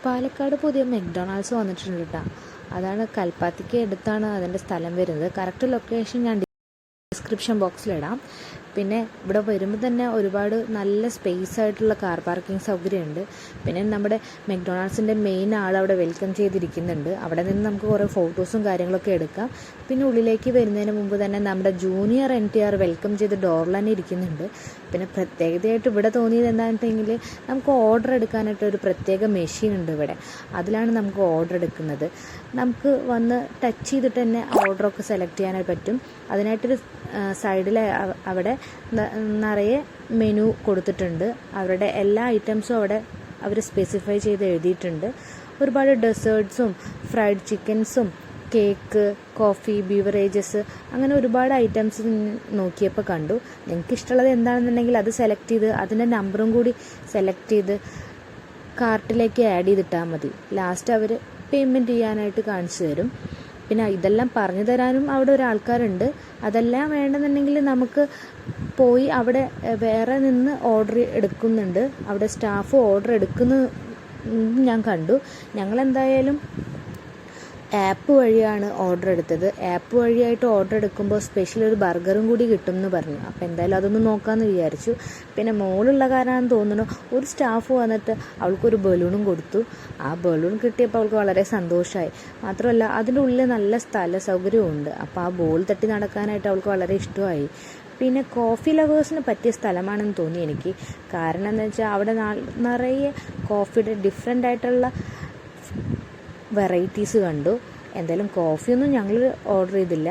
പാലക്കാട് പുതിയ മെക്ഡൊണാൾഡ്സ് വന്നിട്ടുണ്ട് കേട്ടോ. അതാണ് കൽപ്പാത്തിക്ക് അടുത്താണ് അതിൻ്റെ സ്ഥലം വരുന്നത്. കറക്റ്റ് ലൊക്കേഷൻ ഞാൻ ഡിസ്ക്രിപ്ഷൻ ബോക്സിലിടാം. പിന്നെ ഇവിടെ വരുമ്പോൾ തന്നെ ഒരുപാട് നല്ല സ്പേസ് ആയിട്ടുള്ള കാർ പാർക്കിംഗ് സൗകര്യമുണ്ട്. പിന്നെ നമ്മുടെ മെക്ഡൊണാൾഡ്സിൻ്റെ മെയിൻ ആൾ അവിടെ വെൽക്കം ചെയ്തിരിക്കുന്നുണ്ട്. അവിടെ നിന്ന് നമുക്ക് കുറേ ഫോട്ടോസും കാര്യങ്ങളൊക്കെ എടുക്കാം. പിന്നെ ഉള്ളിലേക്ക് വരുന്നതിന് മുമ്പ് തന്നെ നമ്മുടെ ജൂനിയർ NTR വെൽക്കം ചെയ്ത് ഡോറിൽ തന്നെ ഇരിക്കുന്നുണ്ട്. പിന്നെ പ്രത്യേകതയായിട്ട് ഇവിടെ തോന്നിയത് എന്താണെന്നുണ്ടെങ്കിൽ നമുക്ക് ഓർഡർ എടുക്കാനായിട്ട് ഒരു പ്രത്യേക മെഷീൻ ഉണ്ട് ഇവിടെ. അതിലാണ് നമുക്ക് ഓർഡർ എടുക്കുന്നത്. നമുക്ക് വന്ന് ടച്ച് ചെയ്തിട്ട് തന്നെ ഓർഡറൊക്കെ സെലക്ട് ചെയ്യാനായി പറ്റും. അതിനായിട്ടൊരു സൈഡിൽ അവിടെ നിറയെ മെനു കൊടുത്തിട്ടുണ്ട്. അവരുടെ എല്ലാ ഐറ്റംസും അവിടെ അവർ സ്പെസിഫൈ ചെയ്ത് എഴുതിയിട്ടുണ്ട്. ഒരുപാട് ഡെസേർട്ട്സും ഫ്രൈഡ് ചിക്കൻസും കേക്ക്, കോഫി, ബീവറേജസ് അങ്ങനെ ഒരുപാട് ഐറ്റംസ് നോക്കിയപ്പോൾ കണ്ടു. നിങ്ങൾക്ക് ഇഷ്ടമുള്ളത് എന്താണെന്നുണ്ടെങ്കിൽ അത് സെലക്ട് ചെയ്ത് അതിൻ്റെ നമ്പറും കൂടി സെലക്ട് ചെയ്ത് കാർട്ടിലേക്ക് ആഡ് ചെയ്തിട്ടാൽ മതി. ലാസ്റ്റ് അവർ പേയ്മെൻറ്റ് ചെയ്യാനായിട്ട് കാണിച്ചു തരും. പിന്നെ ഇതെല്ലാം പറഞ്ഞു തരാനും അവിടെ ഒരാൾക്കാരുണ്ട്. അതെല്ലാം വേണമെന്നുണ്ടെങ്കിൽ നമുക്ക് പോയി അവിടെ വേറെ നിന്ന് ഓർഡർ എടുക്കുന്നുണ്ട്. അവിടെ സ്റ്റാഫ് ഓർഡർ എടുക്കുന്ന ഞാൻ കണ്ടു. ഞങ്ങളെന്തായാലും ആപ്പ് വഴിയാണ് ഓർഡർ എടുത്തത്. ആപ്പ് വഴിയായിട്ട് ഓർഡർ എടുക്കുമ്പോൾ സ്പെഷ്യൽ ഒരു ബർഗറും കൂടി കിട്ടും എന്ന് പറഞ്ഞു. അപ്പോൾ എന്തായാലും അതൊന്ന് നോക്കാമെന്ന് വിചാരിച്ചു. പിന്നെ മോളുള്ള കാരണമെന്ന് തോന്നുന്നു ഒരു സ്റ്റാഫ് വന്നിട്ട് അവൾക്കൊരു ബലൂണും കൊടുത്തു. ആ ബലൂൺ കിട്ടിയപ്പോൾ അവൾക്ക് വളരെ സന്തോഷമായി. മാത്രമല്ല അതിൻ്റെ ഉള്ളിൽ നല്ല സ്ഥല സൗകര്യമുണ്ട്. അപ്പോൾ ആ ബോൾ തട്ടി നടക്കാനായിട്ട് അവൾക്ക് വളരെ ഇഷ്ടമായി. പിന്നെ കോഫി ലവേഴ്സിന് പറ്റിയ സ്ഥലമാണെന്ന് തോന്നി എനിക്ക്. കാരണം എന്താ വെച്ചാൽ അവിടെ നിറയെ കോഫിയുടെ ഡിഫറെൻ്റ് ആയിട്ടുള്ള വെറൈറ്റീസ് കണ്ടു. എന്തായാലും കോഫിയൊന്നും ഞങ്ങൾ ഓർഡർ ചെയ്തില്ല.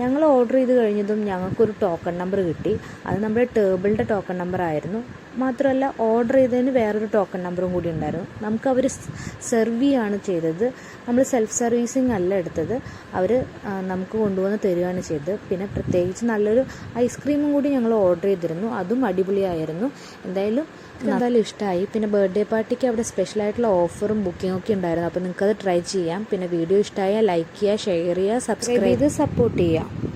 ഞങ്ങൾ ഓർഡർ ചെയ്ത് കഴിഞ്ഞതും ഞങ്ങൾക്കൊരു ടോക്കൺ നമ്പർ കിട്ടി. അത് നമ്മുടെ ടേബിളിൻ്റെ ടോക്കൺ നമ്പർ ആയിരുന്നു. മാത്രമല്ല ഓർഡർ ചെയ്തതിന് വേറൊരു ടോക്കൺ നമ്പറും കൂടി ഉണ്ടായിരുന്നു. നമുക്ക് അവർ സെർവ് ചെയ്യുകയാണ് ചെയ്തത്. നമ്മൾ സെൽഫ് സർവീസിങ് അല്ല എടുത്തത്. അവർ നമുക്ക് കൊണ്ടുവന്ന് തരികയാണ് ചെയ്തത്. പിന്നെ പ്രത്യേകിച്ച് നല്ലൊരു ഐസ്ക്രീമും കൂടി ഞങ്ങൾ ഓർഡർ ചെയ്തിരുന്നു. അതും അടിപൊളിയായിരുന്നു. എന്തായാലും ഇഷ്ടമായി. പിന്നെ ബർത്ത്ഡേ പാർട്ടിക്ക് അവിടെ സ്പെഷ്യലായിട്ടുള്ള ഓഫറും ബുക്കിങ്ങൊക്കെ ഉണ്ടായിരുന്നു. അപ്പോൾ നിങ്ങൾക്കത് ട്രൈ ചെയ്യാം. പിന്നെ വീഡിയോ ഇഷ്ടമായാൽ ലൈക്ക് ചെയ്യുക, ഷെയർ ചെയ്യുക, സബ്സ്ക്രൈബ് ചെയ്ത് സപ്പോർട്ട് ചെയ്യുക.